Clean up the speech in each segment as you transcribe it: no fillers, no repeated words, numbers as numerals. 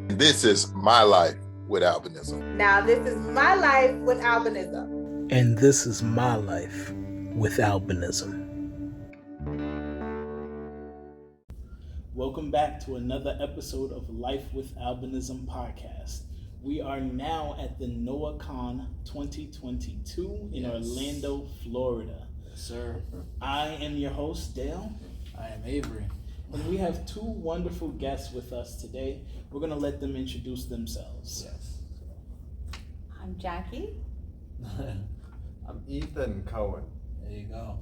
This is my life with albinism. Now, this is my life with albinism. And this is my life with albinism. Welcome back to another episode of Life with Albinism podcast. We are now at the NOAHCon 2022 in Orlando, Florida. Yes, sir. I am your host, Dale. I am Avery. And we have two wonderful guests with us today. We're going to let them introduce themselves. Yes. I'm Jackie. I'm Ethan Cohen. There you go.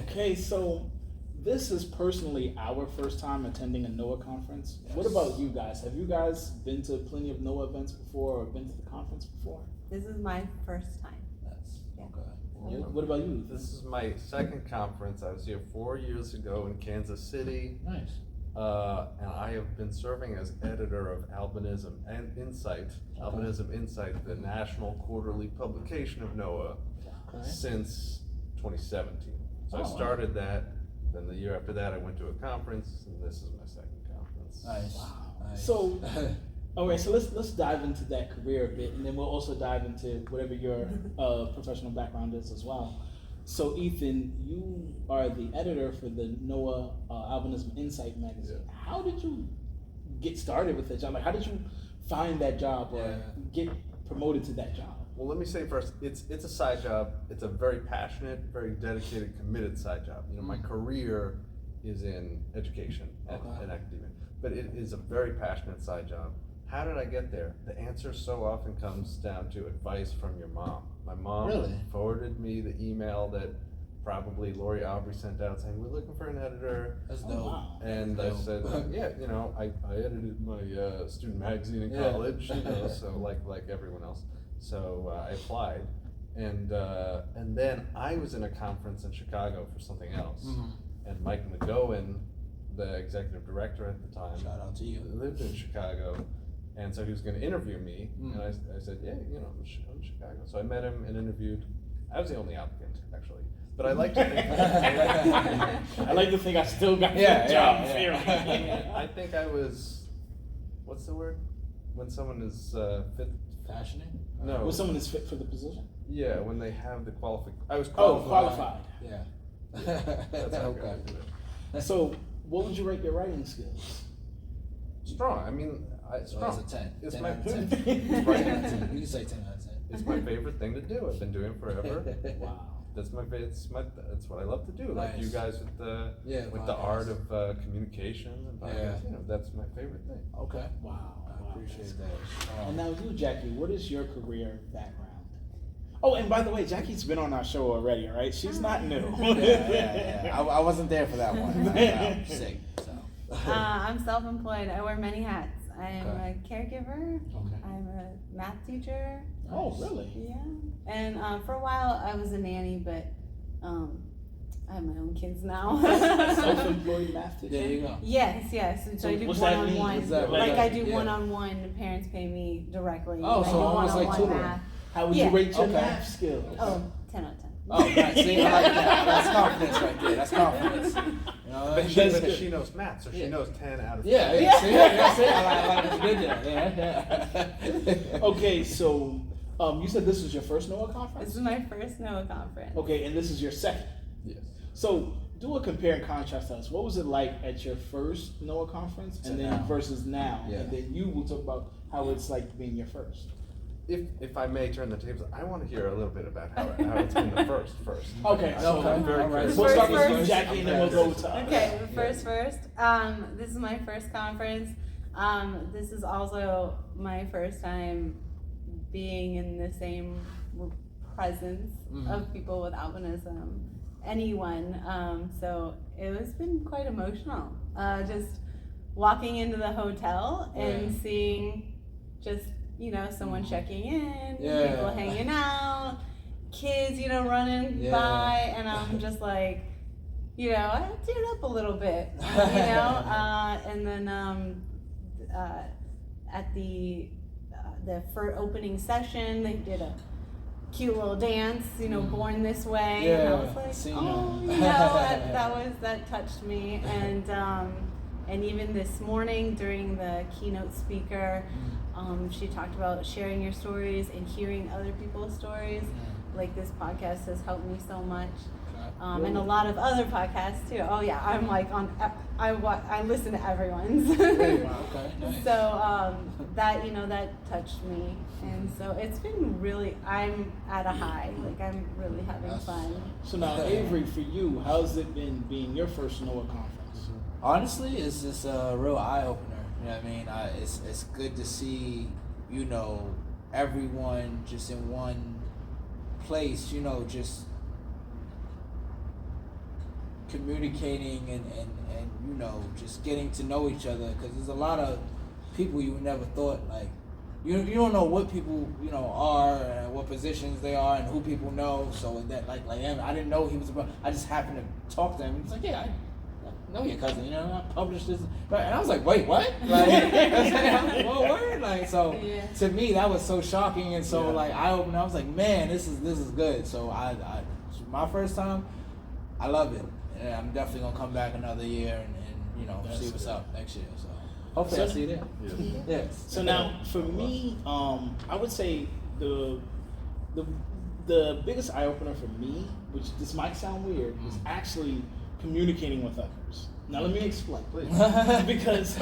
Okay, so this is personally our first time attending a NOAH conference. Yes. What about you guys? Have you guys been to plenty of NOAH events before or been to the conference before? This is my first time. That's Yeah. okay. What about you? This is my second conference. I was here 4 years ago in Kansas City, Nice. and I have been serving as editor of Albinism and Insight, Albinism Insight, the national quarterly publication of NOAH, Okay. since 2017. So I Oh, wow. started that, then the year after that I went to a conference, and this is my second conference. Nice. Wow. Nice. So, all right, so let's dive into that career a bit, and then we'll also dive into whatever your professional background is as well. So, Ethan, you are the editor for the NOAH Albinism Insight magazine. Yeah. How did you get started with that job? Like, how did you find that job or get promoted to that job? Well, let me say first, it's a side job. It's a very passionate, very dedicated, committed side job. You know, my career is in education and academia, but it is a very passionate side job. How did I get there? The answer so often comes down to advice from your mom. My mom Really? forwarded me the email that probably Lori Aubrey sent out saying, we're looking for an editor. That's Oh, dope. wow. And I Dope. said, yeah, you know, I edited my student magazine in Yeah. college, you know, so like everyone else. So I applied, and then I was in a conference in Chicago for something else, and Mike McGowan, the executive director at the time, Shout out to you. lived in Chicago, and so he was going to interview me, and I said, yeah, you know, I'm in Chicago. So I met him and interviewed. I was the only applicant, actually. But I like to think I like to think I still got Yeah, the job. yeah. I think I was, what's the word? When someone is fit? Passionate? No. Was someone is fit for the position? Yeah, when they have the I was Oh, qualified. qualified. Yeah. That's how Okay. good I did it. So, what would you rate your writing skills? Strong. I mean, So strong. it's a 10. It's 10 my out of 10. Right. 10 out of 10. You can say 10 out of 10. It's my favorite thing to do. I've been doing it forever. Wow. That's that's what I love to do. Like Nice. you guys with the podcast. art of communication and podcasts, you know, that's my favorite thing. Okay. Wow. I appreciate that. And now you, Jackie, what is your career background? Oh, and by the way, Jackie's been on our show already, all right? She's not new. Yeah. I wasn't there for that one. I'm sick, so. I'm self-employed. I wear many hats. I'm Okay. a caregiver. Okay. I'm a math teacher. Oh, really? Yeah. And for a while I was a nanny, but I have my own kids now. Self-employed math teacher? There you go. Yes. And so I do What's that mean? one-on-one. What's that Like I do yeah. one-on-one. Parents pay me directly. Oh, I so do almost like one-on-one tutoring. math. How would Yeah. you rate your Okay. math skills? Oh, 10 out of 10. Oh, nice. See, I like that. That's confidence right there. That's confidence. You know, But that's she knows math, so she Yeah. knows 10 out of 10. Yeah. See, that's it. I like what you did there. Yeah. Okay, so you said this was your first NOAH This conference? is my first NOAH conference. Okay, and this is your second. Yes. So do a compare and contrast to us. What was it like at your first NOAH conference and To then now. versus now? Yeah. And then you will talk about how it's like being your first. If I may turn the tables, I want to hear a little bit about how it's been the first. Okay, so Okay. I'm very All right. curious. we'll start with First. you, Jackie, and then we'll go to us. Okay, first. This is my first conference. This is also my first time being in the same presence of people with albinism. Anyone. So it has been quite emotional. Just walking into the hotel and seeing just, someone checking in, people hanging out, kids, running by, and I'm just like, I teared up a little bit, and then at the opening session, they did a cute little dance, Born This Way, and I was like, that touched me, And even this morning during the keynote speaker, she talked about sharing your stories and hearing other people's stories. Like this podcast has helped me so much. And a lot of other podcasts too. Oh yeah, I'm like I listen to everyone's. Okay, nice. So that that touched me, and so it's been really. I'm at a high. Like I'm really having fun. So now, Avery, for you, how's it been being your first NOAA conference? Honestly, it's just a real eye opener. You know what I mean? It's good to see, everyone just in one place. Just communicating and just getting to know each other, because there's a lot of people you never thought, like you don't know what people are and what positions they are and who people know. So that like him, I didn't know he was I just happened to talk to him. He was like, yeah, I know your cousin, I published this, right? And I was like, wait, what? Like, what word? Like, so to me that was so shocking and so like eye opening. I was like, man, this is good. So I my first time, I love it. Yeah, I'm definitely gonna come back another year and see what's up next year. So hopefully I'll see you there. Yeah. So now, for me, I would say the biggest eye opener for me, which this might sound weird, is actually communicating with others. Now let me explain, because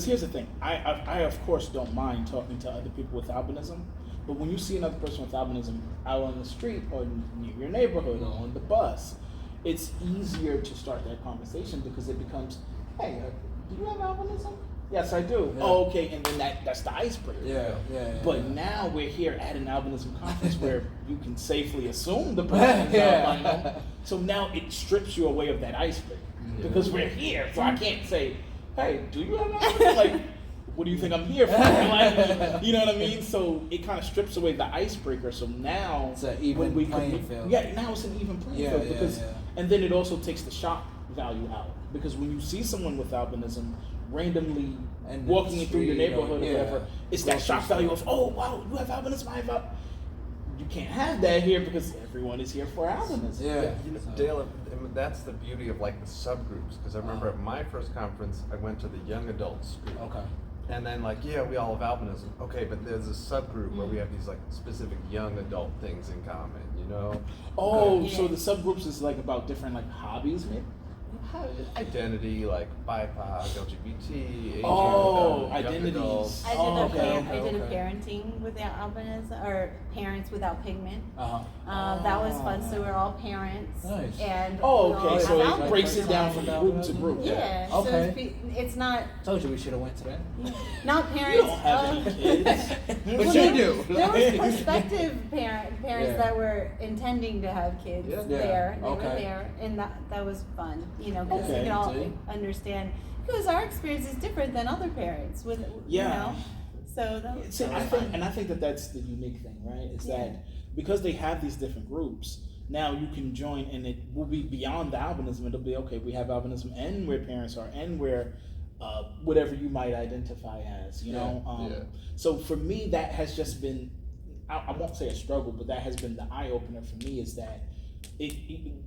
here's the thing. I of course don't mind talking to other people with albinism, but when you see another person with albinism out on the street or near your neighborhood or on the bus, it's easier to start that conversation because it becomes, hey, do you have albinism? Yes, I do. Yeah. Oh, okay, and then that's the icebreaker. Yeah. But now we're here at an albinism conference where you can safely assume the person is albino. So now it strips you away of that icebreaker because we're here. So I can't say, hey, do you have albinism? Like, what do you think I'm here for? Like, you know what I mean? So it kind of strips away the icebreaker. So now it's an even playing field. Yeah, now it's an even playing field because, and then it also takes the shock value out because when you see someone with albinism randomly and walking through your neighborhood or whatever, it's that shock value of, oh wow, you have albinism, I have albinism. You can't have that here because everyone is here for albinism. Yeah. Dale, that's the beauty of like the subgroups, because I remember at my first conference I went to the young adults group. Okay. And then we all have albinism. Okay, but there's a subgroup where we have these like specific young adult things in common, Oh, so the subgroups is like about different like hobbies maybe? Identity, like BIPOC, LGBT, Asian, identities. I did a parenting without albinism, or parents without pigment. That was fun. So we're all parents. Nice. And so it breaks it down from group to group. Yeah. Okay. So it's not. Told you we should have went to that. Not parents. You don't have any kids. But you do. There was prospective parents that were intending to have kids there. They were there, and that was fun. Because we can all understand. Because our experience is different than other parents. So that was I think that that's the unique thing, right? Is that because they have these different groups, now you can join, and it will be beyond the albinism. It'll be okay. We have albinism, and where parents are, and where whatever you might identify as. So for me, that has just been. I won't say a struggle, but that has been the eye opener for me. Is that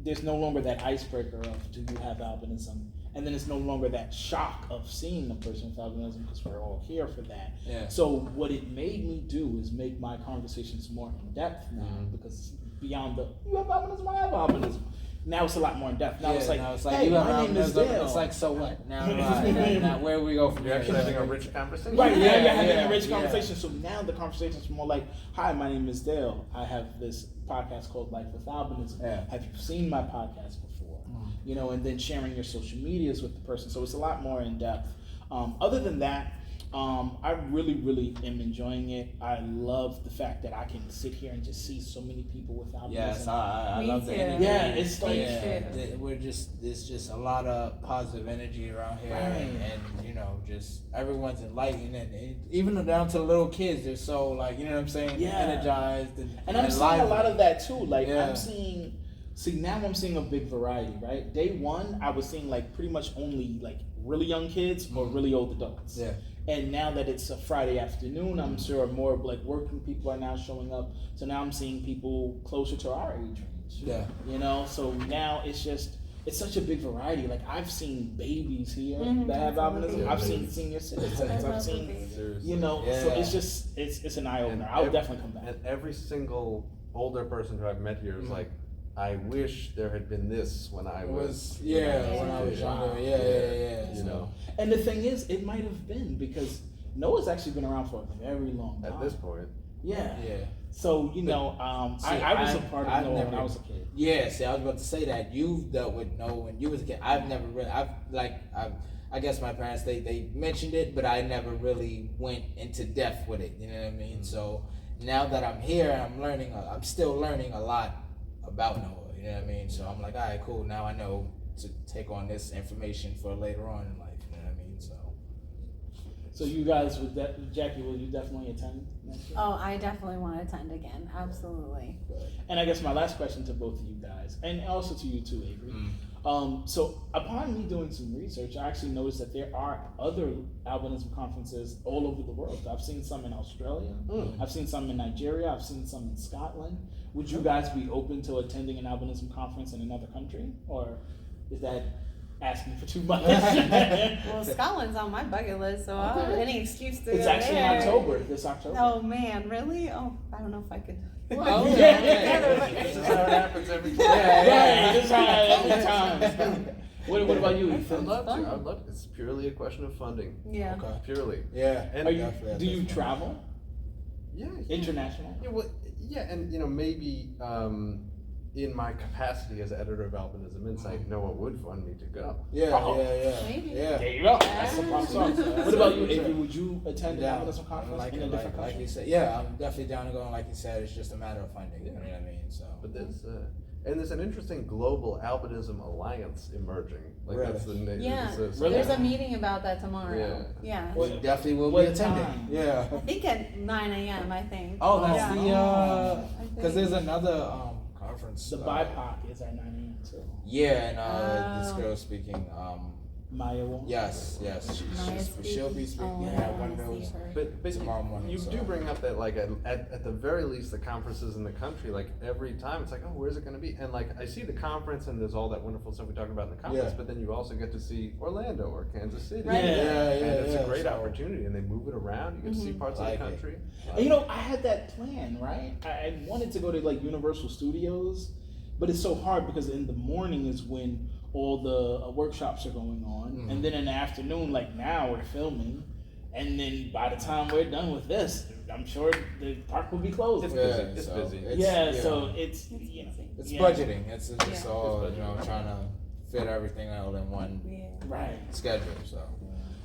there's no longer that icebreaker of do you have albinism, and then it's no longer that shock of seeing a person with albinism because we're all here for that. So what it made me do is make my conversations more in depth now because beyond the you have albinism, I have albinism. Now it's a lot more in depth. Now it's like hey, you my name is Dale. It's like, so what? Now where we go from You're here? actually having a rich conversation. Right, you're having a rich conversation. So now the conversation is more like, hi, my name is Dale. I have this podcast called Life with Albinism. Have you seen my podcast before? And then sharing your social medias with the person. So it's a lot more in depth. Other than that, I really, really am enjoying it. I love the fact that I can sit here and just see so many people with albinism. Yes, I love the energy. Yeah, it's like there's just a lot of positive energy around here, and just everyone's enlightened, and even down to the little kids, they're so like energized and I'm seeing a lot of that too. Like I'm seeing. See, now I'm seeing a big variety, right? Day one, I was seeing like pretty much only like really young kids or really old adults. Yeah. And now that it's a Friday afternoon, I'm sure more like working people are now showing up. So now I'm seeing people closer to our age range. Yeah. So now it's just, it's such a big variety. Like I've seen babies here Mhm, that have absolutely. albinism. I've seen senior citizens. I've seen, Seriously. you know, Yeah. so it's an eye opener. And I'll ev- definitely come back. And every single older person who I've met here is like, I wish there had been this when I was. when I was younger. Yeah. You know, And the thing is, it might have been because Noah's actually been around for a very long time. at this point. Yeah. Yeah. So, you know, See, I was a part of I've Noah when never- I was a kid. Yeah, see, I was about to say that you've dealt with Noah when you was a kid. I've never really, I guess my parents they mentioned it, but I never really went into depth with it. You know what I mean? So now that I'm here, I'm still learning a lot about Noah. You know what I mean? So I'm like, all right, cool. Now I know to take on this information for later on in life. You know what I mean? So you guys would, Jackie, will you definitely attend next year? Oh, I definitely want to attend again. Absolutely. And I guess my last question to both of you guys, and also to you too, Avery. So upon me doing some research, I actually noticed that there are other albinism conferences all over the world. I've seen some in Australia. I've seen some in Nigeria. I've seen some in Scotland. Would you guys be open to attending an albinism conference in another country, or is that asking for too much? Well, Scotland's on my bucket list, so I'll have any excuse to It's go actually in there. October. This October. Oh man, really? Oh, I don't know if I could. Well, This is how it happens every time. Right, this is how every time. What about you, I'd Ethan? love to. I'd love. It's purely a question of funding. Yeah. Okay. Purely. Yeah. And Are you? Definitely, Do you definitely. travel Yeah. international? Yeah, well, yeah, and maybe in my capacity as editor of Albinism Insight, Noah would fund me to go. Yeah. Oh. Maybe. Yeah. There you go. That's the problem solved. Yeah. What about you, Avery? Would you attend an Yeah. albinism conference Like, in a different like country? you said, yeah, I'm definitely down to go. And like you said, it's just a matter of funding. You know what I mean? So. But there's an interesting global albinism alliance emerging. Like that's the name. Yeah. Really? There's a meeting about that tomorrow. Yeah. We definitely will What be attending. time? Yeah. I think at 9 a.m. I think. Oh, that's Yeah. the I think. because there's another conference. The BIPOC is at 9 a.m. too. Yeah, and this Oh. girl speaking. Maya Wong. Yes, Maya's she'll be speaking Oh, at I one of wanna those. see her. But Tomorrow morning, you so. do bring up that like at the very least the conferences in the country, like every time it's like, oh, where's it going to be? And like I see the conference and there's all that wonderful stuff we talk about in the conference, Yeah. but then you also get to see Orlando or Kansas City. Right. And it's yeah. a great So- opportunity, and they move it around. You get to see parts Like of the it. country. And you know, I had that plan, right? I wanted to go to like Universal Studios, but it's so hard because in the morning is when all the workshops are going on, and then in the afternoon, like now we're filming, and then by the time we're done with this, I'm sure the park will be closed. It's Yeah, busy. It's so busy. it's- So it's you know, It's yeah. budgeting. It's just Yeah. all It's budgeting. trying to fit everything out in one Yeah. Right. schedule. So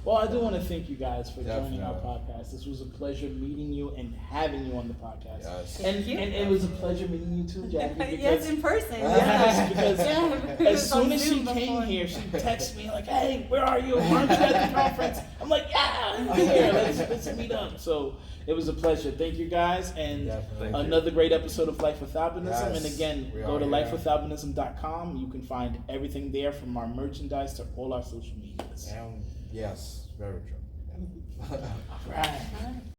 Well, I do want to thank you guys for joining our Definitely. podcast. This was a pleasure meeting you and having you on the podcast. yes. And, Thank you. and it was a pleasure meeting you too, Jackie. Yes, Because in person. Yes, because Yeah, as soon as she Zoom came before. here, she texted me like, "Hey, where are you? Aren't you at the conference?" I'm like, "Yeah, I'm here. Let's meet up." So it was a pleasure. Thank you guys, and Definitely. Thank you. another great episode of Life with Albinism. Yes, And again, we go are to here. lifewithalbinism.com. You can find everything there, from our merchandise to all our social medias. And yes, very true. All right.